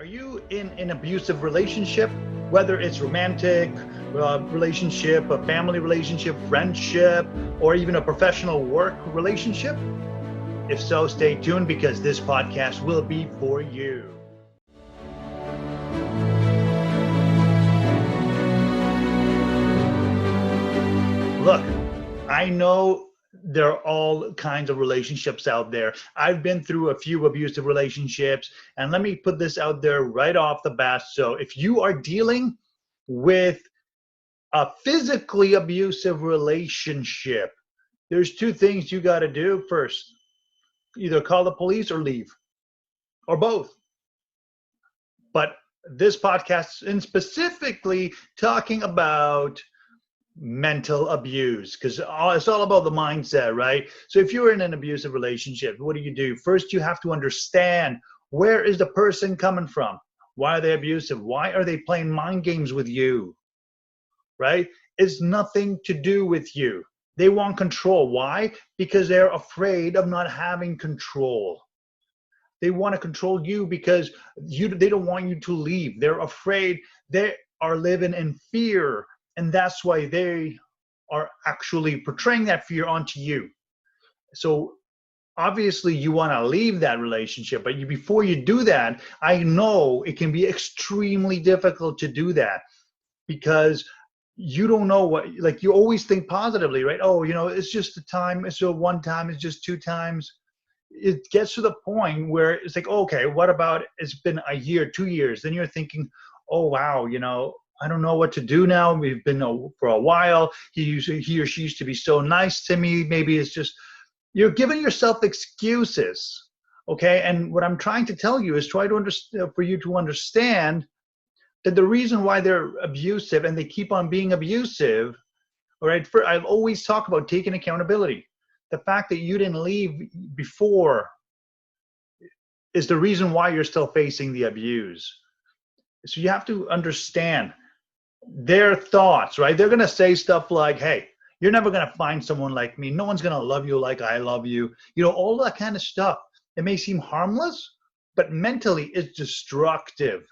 Are you in an abusive relationship, whether it's romantic relationship, a family relationship, friendship, or even a professional work relationship? If so, stay tuned because this podcast will be for you. Look, I know there are all kinds of relationships out there. I've been through a few abusive relationships, and let me put this out there right off the bat. So, if you are dealing with a physically abusive relationship, there's two things you got to do. First, either call the police or leave, or both. But this podcast is specifically talking about mental abuse because it's all about the mindset, right? So if you're in an abusive relationship, what do? First, you have to understand, where is the person coming from? Why are they abusive? Why are they playing mind games with you? Right? It's nothing to do with you. They want control. Why? Because they're afraid of not having control. They want to control you because they don't want you to leave. They're afraid. They are living in fear, and that's why they are actually portraying that fear onto you. So obviously you want to leave that relationship, but before you do that, I know it can be extremely difficult to do that because you don't know what, like, you always think positively, right? Oh, it's just a time, it's just one time, it's just two times. It gets to the point where it's like, okay, what about, it's been a year, 2 years, then you're thinking, oh wow, I don't know what to do now. We've been for a while. He or she used to be so nice to me. Maybe it's just, you're giving yourself excuses. Okay. And what I'm trying to tell you is try to understand, for you to understand that the reason why they're abusive and they keep on being abusive, all right, I've always talked about taking accountability. The fact that you didn't leave before is the reason why you're still facing the abuse. So you have to understand their thoughts, right? They're going to say stuff like, hey, you're never going to find someone like me. No one's going to love you like I love you. All that kind of stuff. It may seem harmless, but mentally it's destructive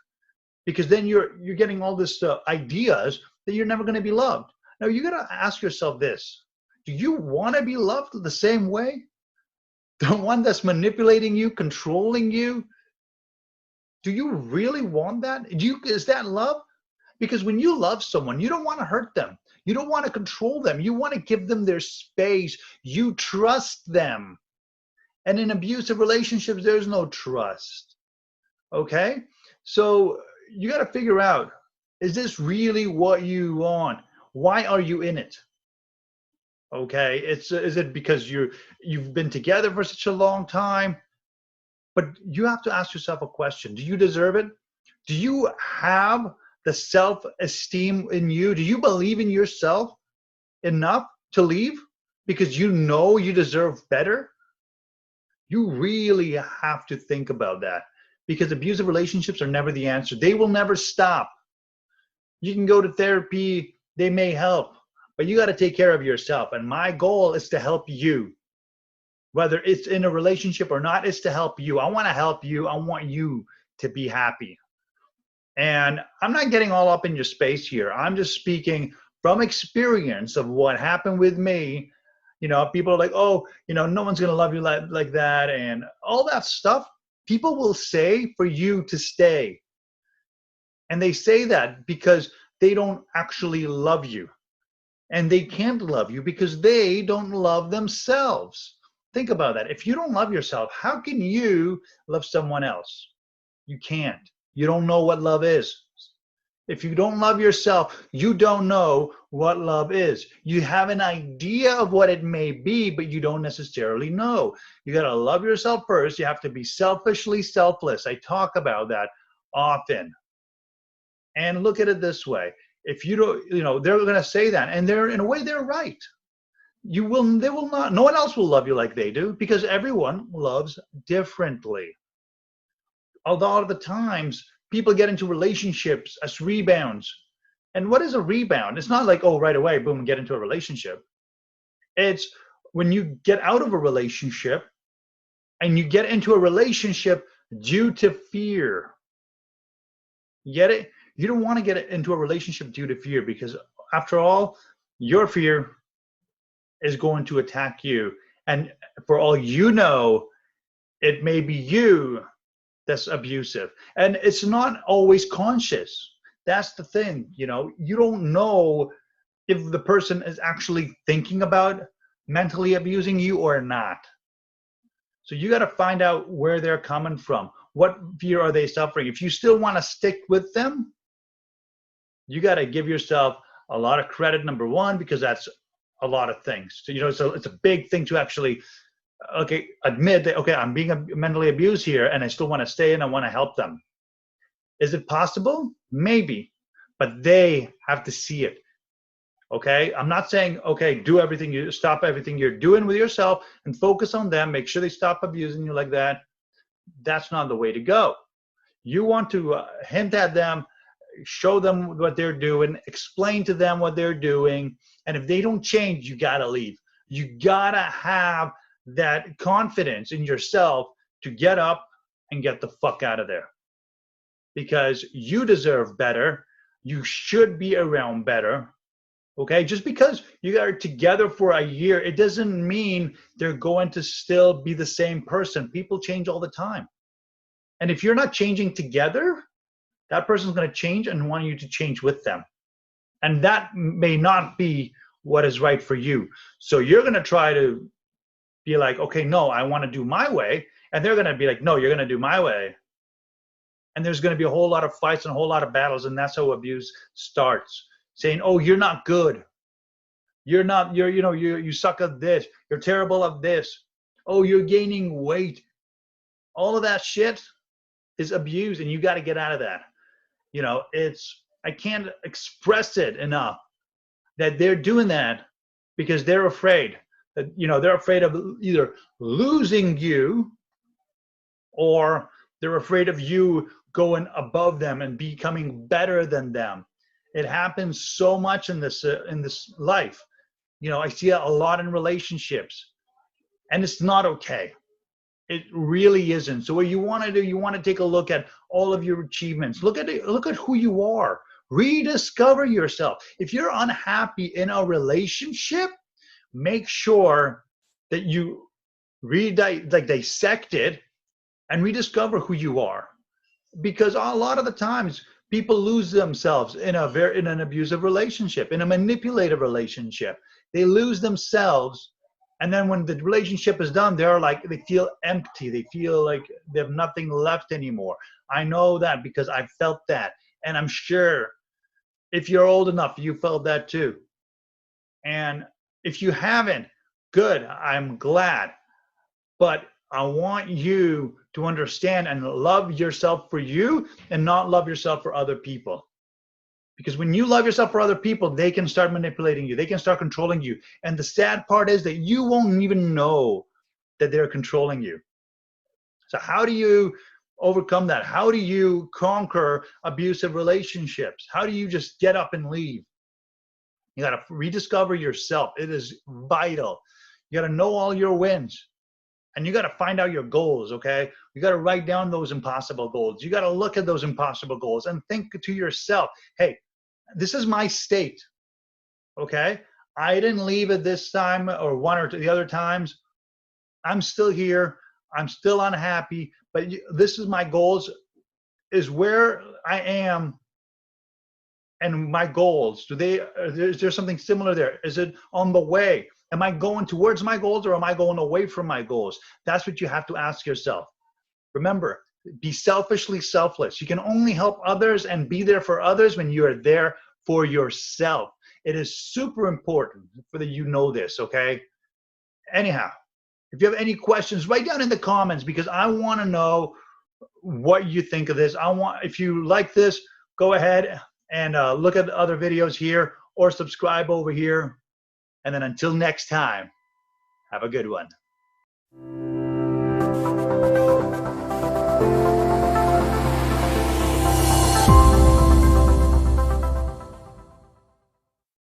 because then you're getting all this ideas that you're never going to be loved. Now you got to ask yourself this. Do you want to be loved the same way? The one that's manipulating you, controlling you? Do you really want that? Is that love? Because when you love someone, you don't want to hurt them. You don't want to control them. You want to give them their space. You trust them. And in abusive relationships, there's no trust. Okay? So you got to figure out, is this really what you want? Why are you in it? Okay? Is it because you've been together for such a long time? But you have to ask yourself a question. Do you deserve it? Do you have the self-esteem in you? Do you believe in yourself enough to leave because you know you deserve better? You really have to think about that because abusive relationships are never the answer. They will never stop. You can go to therapy. They may help, but you got to take care of yourself. And my goal is to help you. Whether it's in a relationship or not, it's to help you. I want to help you. I want you to be happy. And I'm not getting all up in your space here. I'm just speaking from experience of what happened with me. People are like, oh, no one's going to love you like that. And all that stuff people will say for you to stay. And they say that because they don't actually love you. And they can't love you because they don't love themselves. Think about that. If you don't love yourself, how can you love someone else? You can't. You don't know what love is. If you don't love yourself, you don't know what love is. You have an idea of what it may be, but you don't necessarily know. You got to love yourself first. You have to be selfishly selfless. I talk about that often. And look at it this way. If you don't, they're going to say that, and in a way, they're right. They will not, no one else will love you like they do because everyone loves differently. A lot of the times people get into relationships as rebounds. And what is a rebound? It's not like, oh, right away, boom, get into a relationship. It's when you get out of a relationship and you get into a relationship due to fear. Get it? You don't want to get into a relationship due to fear, because after all, your fear is going to attack you. And for all you know, it may be you that's abusive. And it's not always conscious. That's the thing, you know, you don't know if the person is actually thinking about mentally abusing you or not. So you got to find out where they're coming from. What fear are they suffering? If you still want to stick with them, you got to give yourself a lot of credit, number one, because that's a lot of things. So, you know, so it's a big thing to actually, okay, admit that, okay, I'm being mentally abused here and I still want to stay and I want to help them. Is it possible? Maybe, but they have to see it. Okay, I'm not saying, okay, do everything, you stop everything you're doing with yourself and focus on them, make sure they stop abusing you like that. That's not the way to go. You want to hint at them, show them what they're doing, explain to them what they're doing, and if they don't change, you gotta leave. You gotta have that confidence in yourself to get up and get the fuck out of there, because you deserve better. You should be around better. Okay, just because you are together for a year, it doesn't mean they're going to still be the same person. People change all the time. And if you're not changing together, that person's going to change and want you to change with them. And that may not be what is right for you. So you're going to try to be like, okay, no, I want to do my way. And they're going to be like, no, you're going to do my way. And there's going to be a whole lot of fights and a whole lot of battles. And that's how abuse starts. Saying, oh, you're not good. You're not, you suck at this. You're terrible at this. Oh, you're gaining weight. All of that shit is abuse, and you got to get out of that. You know, I can't express it enough that they're doing that because they're afraid that, they're afraid of either losing you, or they're afraid of you going above them and becoming better than them. It happens so much in this life. You know, I see it a lot in relationships, and it's not okay. It really isn't. So what you want to do, you want to take a look at all of your achievements. Look at who you are. Rediscover yourself. If you're unhappy in a relationship, make sure that you dissect it and rediscover who you are. Because a lot of the times people lose themselves in an abusive relationship, in a manipulative relationship. They lose themselves, and then when the relationship is done, they feel empty. They feel like they have nothing left anymore. I know that because I felt that, and I'm sure if you're old enough, you felt that too. And if you haven't, good, I'm glad. But I want you to understand and love yourself for you and not love yourself for other people. Because when you love yourself for other people, they can start manipulating you. They can start controlling you. And the sad part is that you won't even know that they're controlling you. So how do you overcome that? How do you conquer abusive relationships? How do you just get up and leave? You got to rediscover yourself. It is vital. You got to know all your wins. And you got to find out your goals, okay? You got to write down those impossible goals. You got to look at those impossible goals and think to yourself, hey, this is my state, okay? I didn't leave at this time or one or two the other times. I'm still here. I'm still unhappy, but this is my goals, is where I am and my goals. Is there something similar there? Is it on the way? Am I going towards my goals, or am I going away from my goals? That's what you have to ask yourself. Remember, be selfishly selfless. You can only help others and be there for others when you are there for yourself. It is super important that you know this, okay? Anyhow, if you have any questions, write down in the comments, because I want to know what you think of this. If you like this, go ahead and look at the other videos here, or subscribe over here. And then until next time, have a good one.